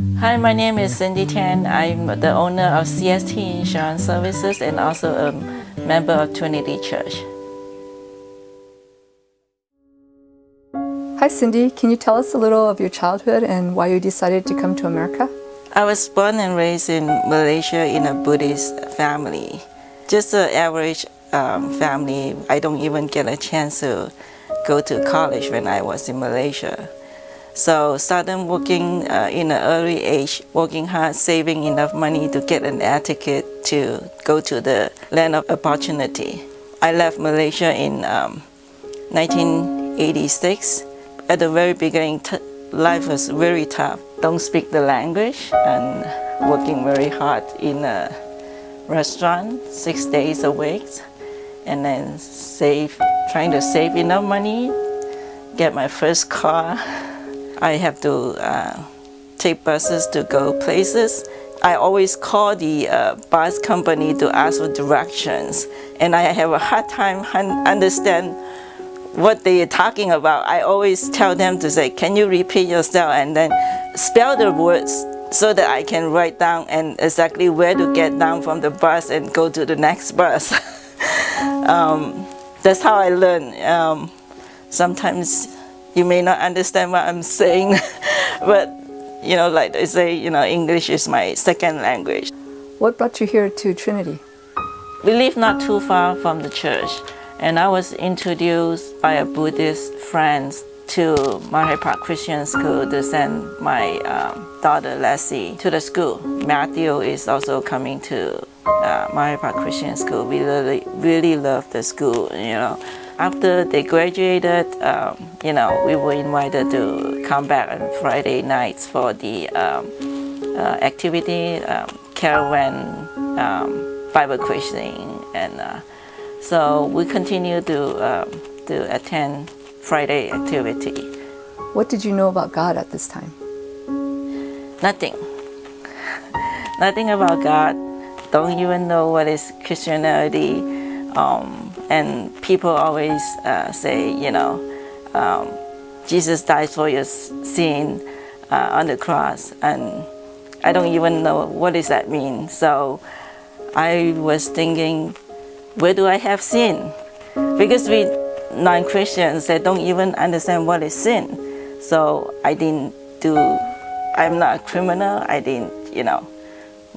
Hi, my name is Cindy Tan. I'm the owner of CST Insurance Services and also a member of Trinity Church. Hi Cindy, can you tell us a little of your childhood and why you decided to come to America? I was born and raised in Malaysia in a Buddhist family. Just an average family. I don't even get a chance to go to college when I was in Malaysia. So started working in an early age, working hard, saving enough money to get an air ticket to go to the land of opportunity. I left Malaysia in 1986. At the very beginning, life was very tough. Don't speak the language and working very hard in a restaurant 6 days a week, and then trying to save enough money, get my first car. I have to take buses to go places. I always call the bus company to ask for directions, and I have a hard time understand what they are talking about. I always tell them to say, can you repeat yourself and then spell the words so that I can write down and exactly where to get down from the bus and go to the next bus. That's how I learn. Sometimes you may not understand what I'm saying, but like they say, English is my second language. What brought you here to Trinity? We live not too far from the church, and I was introduced by a Buddhist friend to Monterey Park Christian School to send my daughter Leslie to the school. Matthew is also coming to Monterey Park Christian School. We really love the school. After they graduated, we were invited to come back on Friday nights for the activity, caravan, Bible quizzing, and so we continue to attend Friday activity. What did you know about God at this time? Nothing. Nothing about God. Don't even know what is Christianity. And people always say, Jesus died for your sin on the cross, and I don't even know what does that mean. So I was thinking, where do I have sin? Because we non-Christians, they don't even understand what is sin. So I'm not a criminal. I didn't,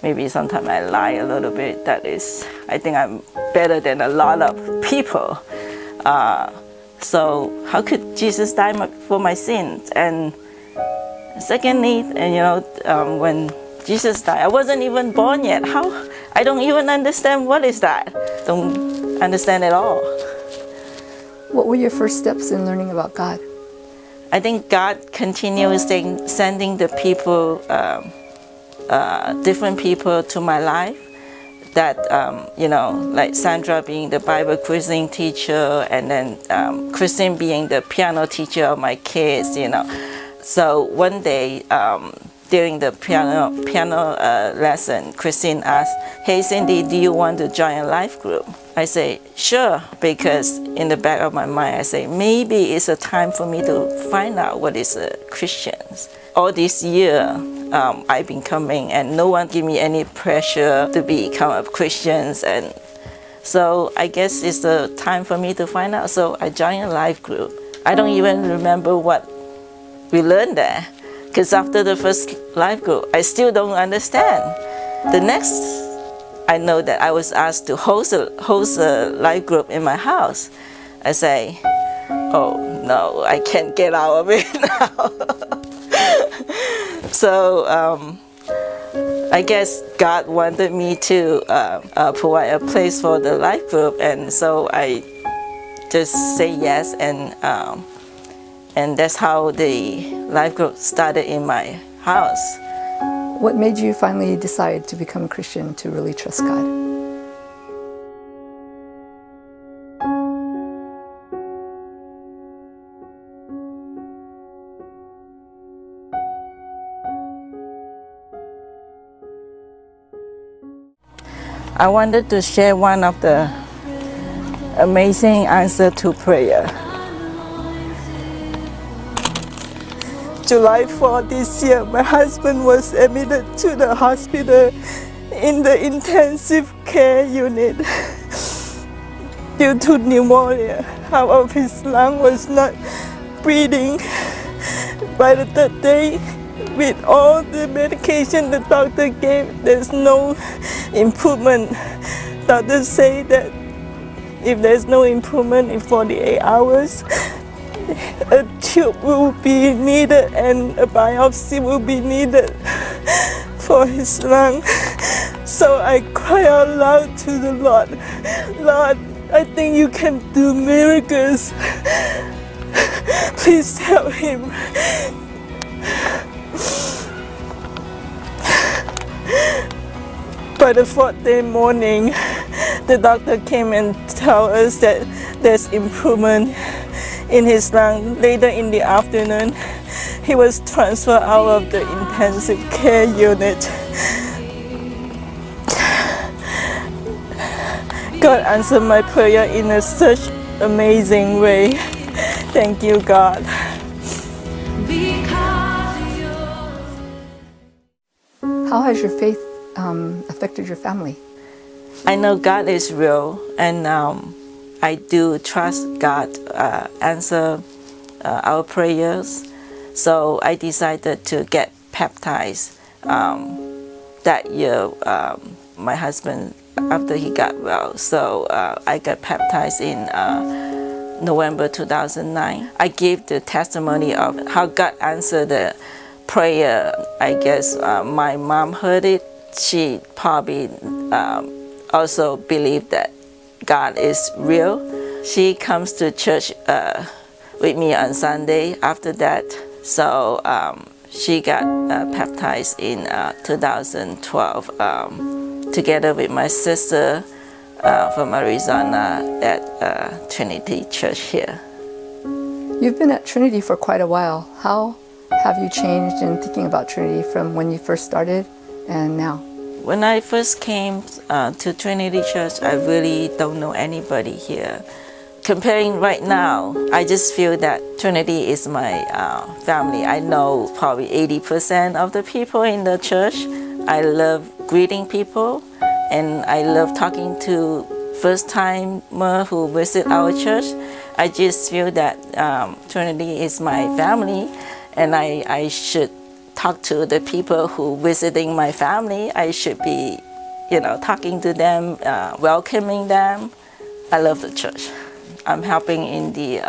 maybe sometimes I lie a little bit. I think I'm better than a lot of people. So how could Jesus die for my sins? And secondly, when Jesus died, I wasn't even born yet. How? I don't even understand what is that. Don't understand at all. What were your first steps in learning about God? I think God continues sending the people, different people to my life. That, like Sandra being the Bible quizzing teacher, and then Christine being the piano teacher of my kids, So one day, during the piano lesson, Christine asked, "Hey Cindy, do you want to join a life group?" I say, "Sure," because in the back of my mind, I say, maybe it's a time for me to find out what is Christians. All this year, I've been coming, and no one give me any pressure to become a Christian, and so I guess it's the time for me to find out. So I joined a life group. I don't even remember what we learned there, because after the first life group, I still don't understand. The next, I know that I was asked to host a life group in my house. I say, oh no, I can't get out of it now. So I guess God wanted me to provide a place for the life group, and so I just say yes, and that's how the life group started in my house. What made you finally decide to become a Christian, to really trust God? I wanted to share one of the amazing answer to prayer. July 4th this year, my husband was admitted to the hospital in the intensive care unit due to pneumonia. Half of his lung was not breathing. By the third day, with all the medication the doctor gave, there's no improvement. Doctors say that if there's no improvement in 48 hours, a tube will be needed and a biopsy will be needed for his lung. So I cry out loud to the Lord, Lord, I think you can do miracles. Please help him. By the fourth day morning, the doctor came and told us that there's improvement in his lung. Later in the afternoon, he was transferred out of the intensive care unit. God answered my prayer in a such amazing way. Thank you, God. How has your faith affected your family? I know God is real, and I do trust God answer our prayers. So I decided to get baptized that year. My husband, after he got well, so I got baptized in November 2009. I gave the testimony of how God answered the prayer. I guess my mom heard it. She probably also believed that God is real. She comes to church with me on Sunday after that. So she got baptized in 2012 together with my sister from Arizona at Trinity Church here. You've been at Trinity for quite a while. How have you changed in thinking about Trinity from when you first started and now? When I first came to Trinity Church, I really don't know anybody here. Comparing right now, I just feel that Trinity is my family. I know probably 80% of the people in the church. I love greeting people, and I love talking to first-timer who visit our church. I just feel that Trinity is my family, and I should talk to the people who visiting my family. I should be, talking to them, welcoming them. I love the church. I'm helping in the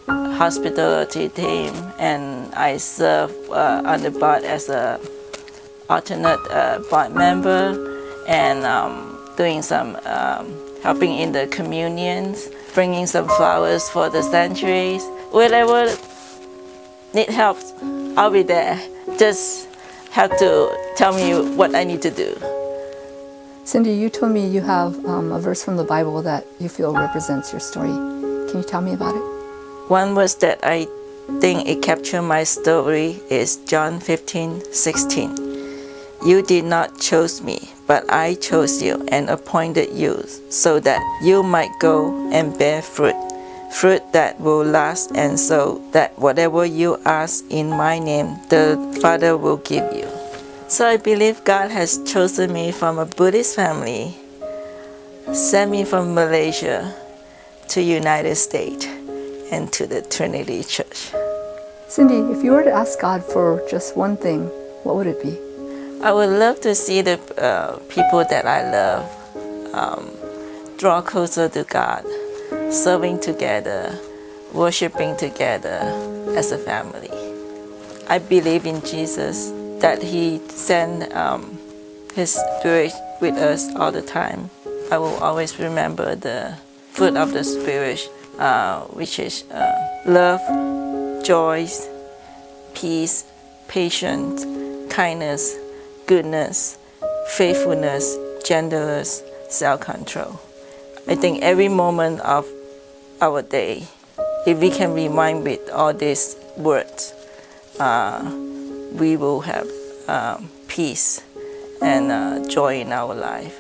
hospitality team, and I serve on the board as a alternate board member, and doing some helping in the communions, bringing some flowers for the sanctuaries. Wherever need help, I'll be there. Just have to tell me what I need to do. Cindy, you told me you have a verse from the Bible that you feel represents your story. Can you tell me about it? One verse that I think it captured my story is John 15:16. You did not choose me, but I chose you and appointed you so that you might go and bear fruit, fruit that will last, and so that whatever you ask in my name, the Father will give you. So I believe God has chosen me from a Buddhist family, sent me from Malaysia to United States and to the Trinity Church. Cindy, if you were to ask God for just one thing, what would it be? I would love to see the people that I love draw closer to God, serving together, worshiping together as a family. I believe in Jesus, that He sent His Spirit with us all the time. I will always remember the fruit of the Spirit, which is love, joy, peace, patience, kindness, goodness, faithfulness, gentleness, self-control. I think every moment of our day, if we can remind with all these words, we will have peace and joy in our life.